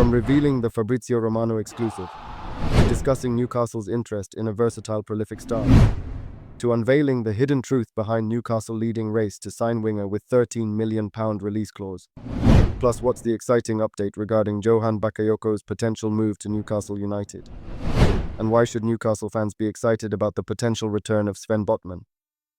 From revealing the Fabrizio Romano exclusive, discussing Newcastle's interest in a versatile, prolific star, to unveiling the hidden truth behind Newcastle leading race to sign winger with £13 million release clause. Plus, what's the exciting update regarding Johan Bakayoko's potential move to Newcastle United? And why should Newcastle fans be excited about the potential return of Sven Botman?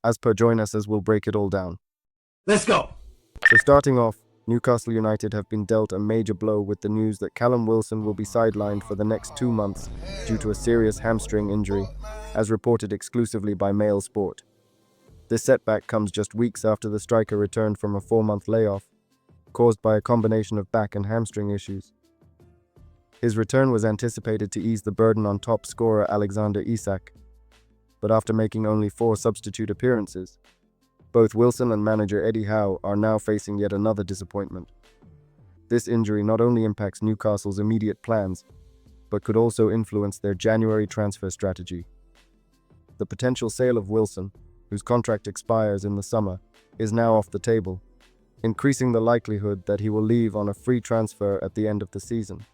As per, join us as we'll break it all down. Let's go! So starting off, Newcastle United have been dealt a major blow with the news that Callum Wilson will be sidelined for the next 2 months due to a serious hamstring injury, as reported exclusively by Mail Sport. This setback comes just weeks after the striker returned from a 4-month layoff, caused by a combination of back and hamstring issues. His return was anticipated to ease the burden on top scorer Alexander Isak, but after making only 4 substitute appearances, both Wilson and manager Eddie Howe are now facing yet another disappointment. This injury not only impacts Newcastle's immediate plans, but could also influence their January transfer strategy. The potential sale of Wilson, whose contract expires in the summer, is now off the table, increasing the likelihood that he will leave on a free transfer at the end of the season.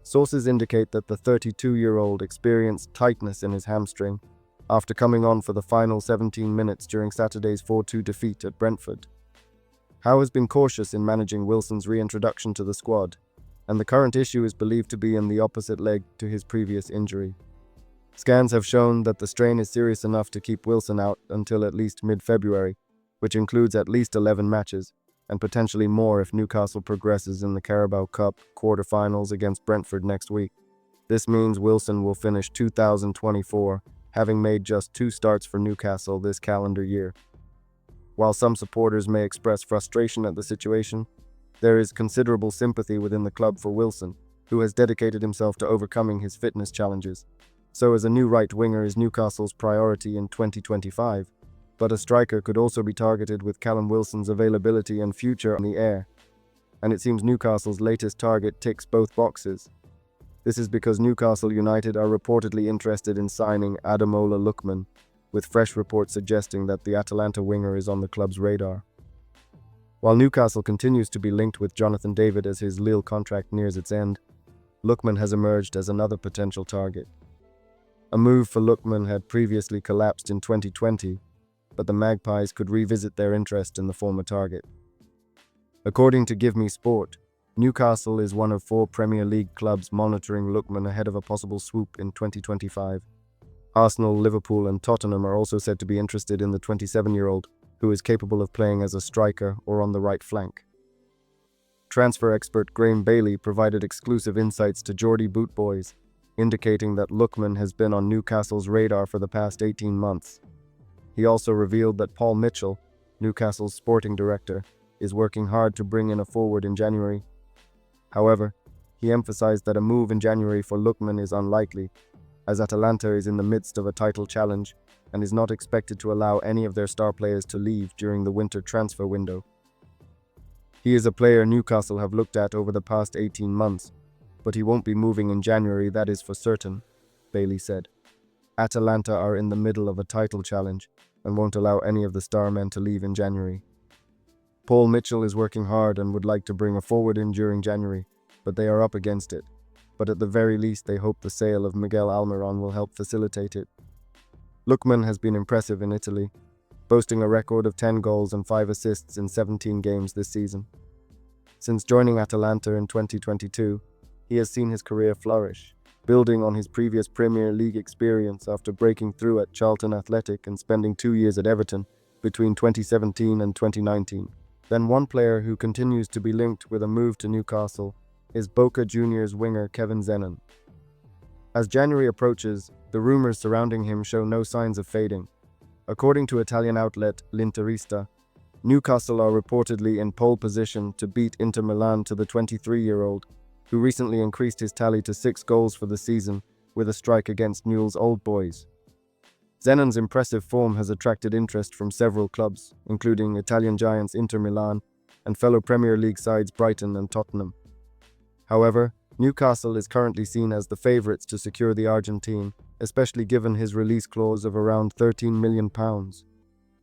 Sources indicate that the 32-year-old experienced tightness in his hamstring after coming on for the final 17 minutes during Saturday's 4-2 defeat at Brentford. Howe has been cautious in managing Wilson's reintroduction to the squad, and the current issue is believed to be in the opposite leg to his previous injury. Scans have shown that the strain is serious enough to keep Wilson out until at least mid-February, which includes at least 11 matches, and potentially more if Newcastle progresses in the Carabao Cup quarter-finals against Brentford next week. This means Wilson will finish 2024 having made just 2 starts for Newcastle this calendar year. While some supporters may express frustration at the situation, there is considerable sympathy within the club for Wilson, who has dedicated himself to overcoming his fitness challenges. So as a new right winger is Newcastle's priority in 2025, but a striker could also be targeted with Callum Wilson's availability and future on the air. And it seems Newcastle's latest target ticks both boxes. This is because Newcastle United are reportedly interested in signing Ademola Lookman, with fresh reports suggesting that the Atalanta winger is on the club's radar. While Newcastle continues to be linked with Jonathan David as his Lille contract nears its end, Lookman has emerged as another potential target. A move for Lookman had previously collapsed in 2020, but the Magpies could revisit their interest in the former target. According to Give Me Sport, Newcastle is one of 4 Premier League clubs monitoring Lookman ahead of a possible swoop in 2025. Arsenal, Liverpool and Tottenham are also said to be interested in the 27-year-old, who is capable of playing as a striker or on the right flank. Transfer expert Graham Bailey provided exclusive insights to Geordie Boot Boys, indicating that Lookman has been on Newcastle's radar for the past 18 months. He also revealed that Paul Mitchell, Newcastle's sporting director, is working hard to bring in a forward in January. However, he emphasized that a move in January for Lookman is unlikely, as Atalanta is in the midst of a title challenge and is not expected to allow any of their star players to leave during the winter transfer window. He is a player Newcastle have looked at over the past 18 months, but he won't be moving in January, that is for certain, Bailey said. Atalanta are in the middle of a title challenge and won't allow any of the star men to leave in January. Paul Mitchell is working hard and would like to bring a forward in during January, but they are up against it. But at the very least, they hope the sale of Miguel Almiron will help facilitate it. Lookman has been impressive in Italy, boasting a record of 10 goals and 5 assists in 17 games this season. Since joining Atalanta in 2022, he has seen his career flourish, building on his previous Premier League experience after breaking through at Charlton Athletic and spending 2 years at Everton between 2017 and 2019. Then one player who continues to be linked with a move to Newcastle is Boca Juniors winger Kevin Zenon. As January approaches, the rumors surrounding him show no signs of fading. According to Italian outlet L'Interista, Newcastle are reportedly in pole position to beat Inter Milan to the 23-year-old, who recently increased his tally to 6 goals for the season with a strike against Newell's Old Boys. Zenon's impressive form has attracted interest from several clubs, including Italian giants Inter Milan and fellow Premier League sides Brighton and Tottenham. However, Newcastle is currently seen as the favourites to secure the Argentine, especially given his release clause of around £13 million,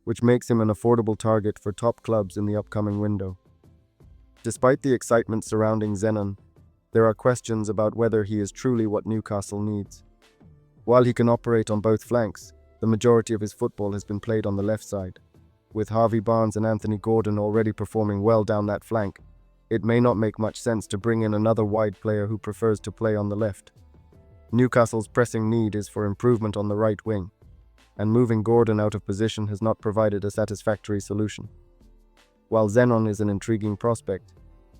which makes him an affordable target for top clubs in the upcoming window. Despite the excitement surrounding Zenon, there are questions about whether he is truly what Newcastle needs. While he can operate on both flanks, the majority of his football has been played on the left side. With Harvey Barnes and Anthony Gordon already performing well down that flank, it may not make much sense to bring in another wide player who prefers to play on the left. Newcastle's pressing need is for improvement on the right wing, and moving Gordon out of position has not provided a satisfactory solution. While Zenon is an intriguing prospect,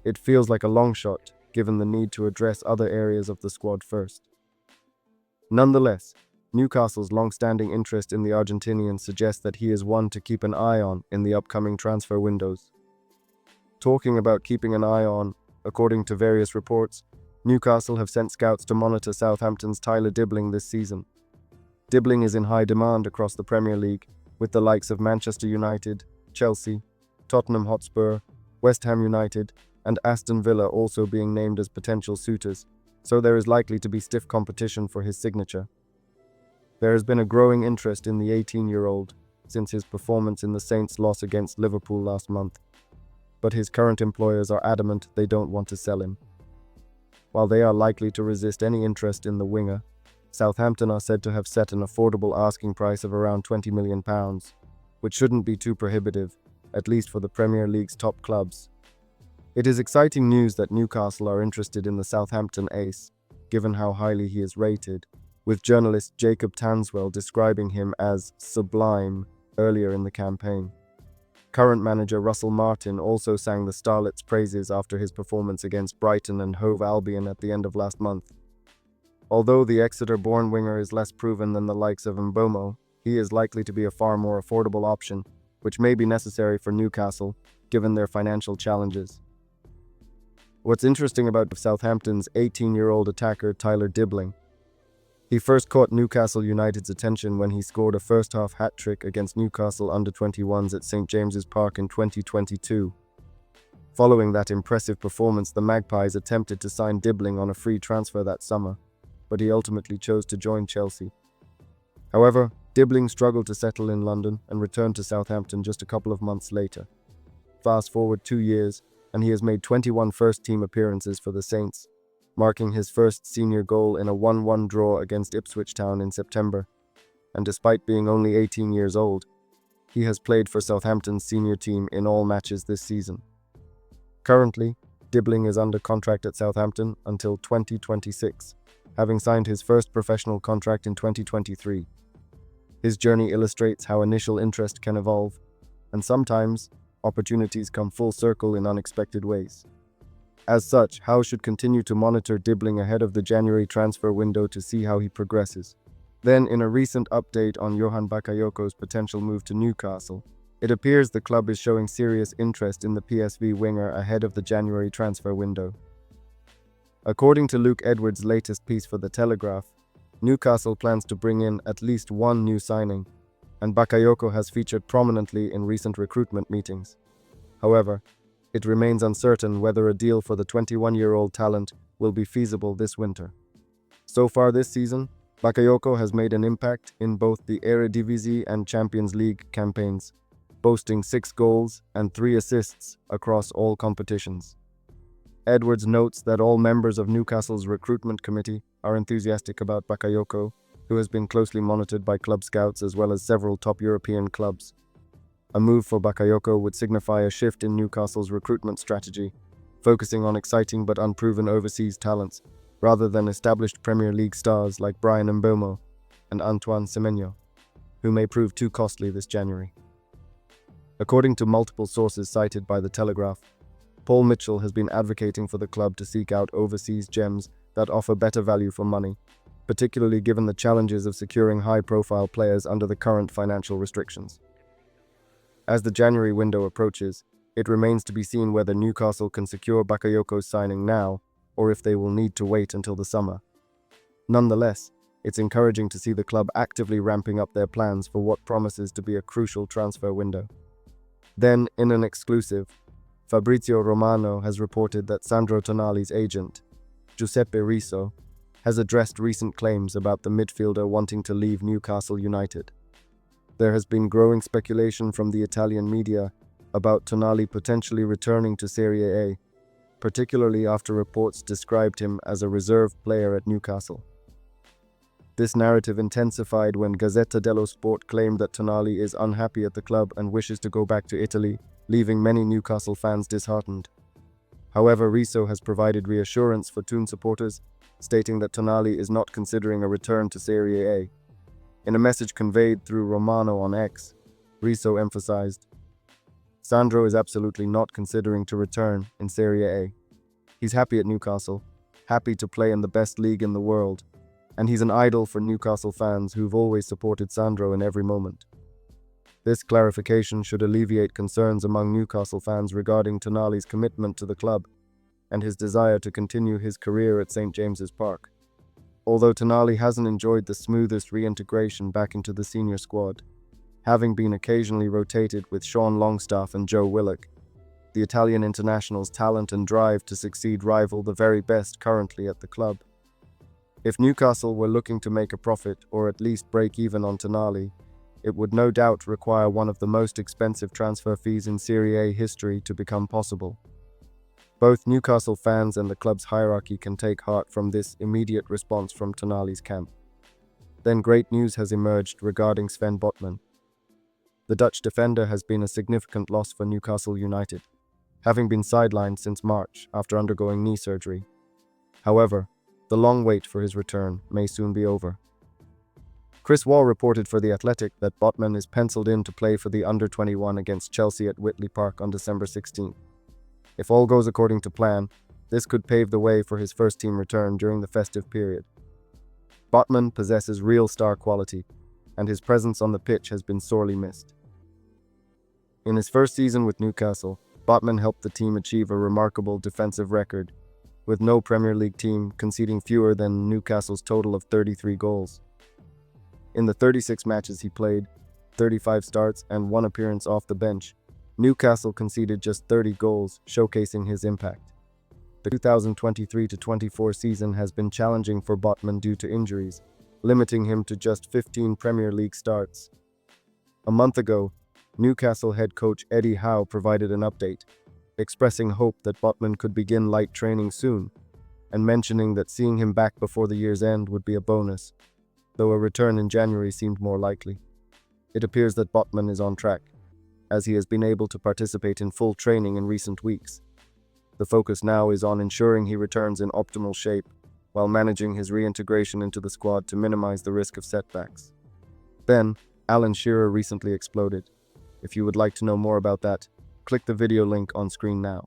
it feels like a long shot given the need to address other areas of the squad first. Nonetheless, Newcastle's long-standing interest in the Argentinian suggests that he is one to keep an eye on in the upcoming transfer windows. Talking about keeping an eye on, according to various reports, Newcastle have sent scouts to monitor Southampton's Tyler Dibbling this season. Dibbling is in high demand across the Premier League, with the likes of Manchester United, Chelsea, Tottenham Hotspur, West Ham United, and Aston Villa also being named as potential suitors, so there is likely to be stiff competition for his signature. There has been a growing interest in the 18-year-old since his performance in the Saints' loss against Liverpool last month, but his current employers are adamant they don't want to sell him. While they are likely to resist any interest in the winger, Southampton are said to have set an affordable asking price of around £20 million, which shouldn't be too prohibitive, at least for the Premier League's top clubs. It is exciting news that Newcastle are interested in the Southampton ace, given how highly he is rated, with journalist Jacob Tanswell describing him as sublime earlier in the campaign. Current manager Russell Martin also sang the Starlet's praises after his performance against Brighton and Hove Albion at the end of last month. Although the Exeter-born winger is less proven than the likes of Mbeumo, he is likely to be a far more affordable option, which may be necessary for Newcastle, given their financial challenges. What's interesting about Southampton's 18-year-old attacker Tyler Dibbling? He first caught Newcastle United's attention when he scored a first-half hat-trick against Newcastle under-21s at St James's Park in 2022. Following that impressive performance, the Magpies attempted to sign Dibbling on a free transfer that summer, but he ultimately chose to join Chelsea. However, Dibbling struggled to settle in London and returned to Southampton just a couple of months later. Fast forward 2 years, and he has made 21 first-team appearances for the Saints, marking his first senior goal in a 1-1 draw against Ipswich Town in September. And despite being only 18 years old, he has played for Southampton's senior team in all matches this season. Currently, Dibbling is under contract at Southampton until 2026, having signed his first professional contract in 2023. His journey illustrates how initial interest can evolve, and sometimes opportunities come full circle in unexpected ways. As such, Howe should continue to monitor Dibbling ahead of the January transfer window to see how he progresses. Then, in a recent update on Johan Bakayoko's potential move to Newcastle, it appears the club is showing serious interest in the PSV winger ahead of the January transfer window. According to Luke Edwards' latest piece for The Telegraph, Newcastle plans to bring in at least one new signing, and Bakayoko has featured prominently in recent recruitment meetings. However, it remains uncertain whether a deal for the 21-year-old talent will be feasible this winter. So far this season, Bakayoko has made an impact in both the Eredivisie and Champions League campaigns, boasting 6 goals and 3 assists across all competitions. Edwards notes that all members of Newcastle's recruitment committee are enthusiastic about Bakayoko, who has been closely monitored by club scouts as well as several top European clubs. A move for Bakayoko would signify a shift in Newcastle's recruitment strategy, focusing on exciting but unproven overseas talents, rather than established Premier League stars like Brian Mbeumo and Antoine Semenyo, who may prove too costly this January. According to multiple sources cited by The Telegraph, Paul Mitchell has been advocating for the club to seek out overseas gems that offer better value for money, particularly given the challenges of securing high-profile players under the current financial restrictions. As the January window approaches, it remains to be seen whether Newcastle can secure Bakayoko's signing now, or if they will need to wait until the summer. Nonetheless, it's encouraging to see the club actively ramping up their plans for what promises to be a crucial transfer window. Then, in an exclusive, Fabrizio Romano has reported that Sandro Tonali's agent, Giuseppe Riso, has addressed recent claims about the midfielder wanting to leave Newcastle United. There has been growing speculation from the Italian media about Tonali potentially returning to Serie A, particularly after reports described him as a reserve player at Newcastle. This narrative intensified when Gazzetta dello Sport claimed that Tonali is unhappy at the club and wishes to go back to Italy, leaving many Newcastle fans disheartened. However, Rizzo has provided reassurance for Toon supporters, stating that Tonali is not considering a return to Serie A. In a message conveyed through Romano on X, Rizzo emphasized, "Sandro is absolutely not considering to return in Serie A. He's happy at Newcastle, happy to play in the best league in the world, and he's an idol for Newcastle fans who've always supported Sandro in every moment." This clarification should alleviate concerns among Newcastle fans regarding Tonali's commitment to the club and his desire to continue his career at St. James's Park. Although Tonali hasn't enjoyed the smoothest reintegration back into the senior squad, having been occasionally rotated with Sean Longstaff and Joe Willock, the Italian international's talent and drive to succeed rival the very best currently at the club. If Newcastle were looking to make a profit or at least break even on Tonali, it would no doubt require one of the most expensive transfer fees in Serie A history to become possible. Both Newcastle fans and the club's hierarchy can take heart from this immediate response from Tonali's camp. Then great news has emerged regarding Sven Botman. The Dutch defender has been a significant loss for Newcastle United, having been sidelined since March after undergoing knee surgery. However, the long wait for his return may soon be over. Chris Wall reported for The Athletic that Botman is penciled in to play for the under-21 against Chelsea at Whitley Park on December 16th. If all goes according to plan, this could pave the way for his first-team return during the festive period. Botman possesses real star quality, and his presence on the pitch has been sorely missed. In his first season with Newcastle, Botman helped the team achieve a remarkable defensive record, with no Premier League team conceding fewer than Newcastle's total of 33 goals. In the 36 matches he played, 35 starts and 1 appearance off the bench, Newcastle conceded just 30 goals, showcasing his impact. The 2023-24 season has been challenging for Botman due to injuries, limiting him to just 15 Premier League starts. A month ago, Newcastle head coach Eddie Howe provided an update, expressing hope that Botman could begin light training soon, and mentioning that seeing him back before the year's end would be a bonus, though a return in January seemed more likely. It appears that Botman is on track, as he has been able to participate in full training in recent weeks. The focus now is on ensuring he returns in optimal shape, while managing his reintegration into the squad to minimize the risk of setbacks. Then, Alan Shearer recently exploded. If you would like to know more about that, click the video link on screen now.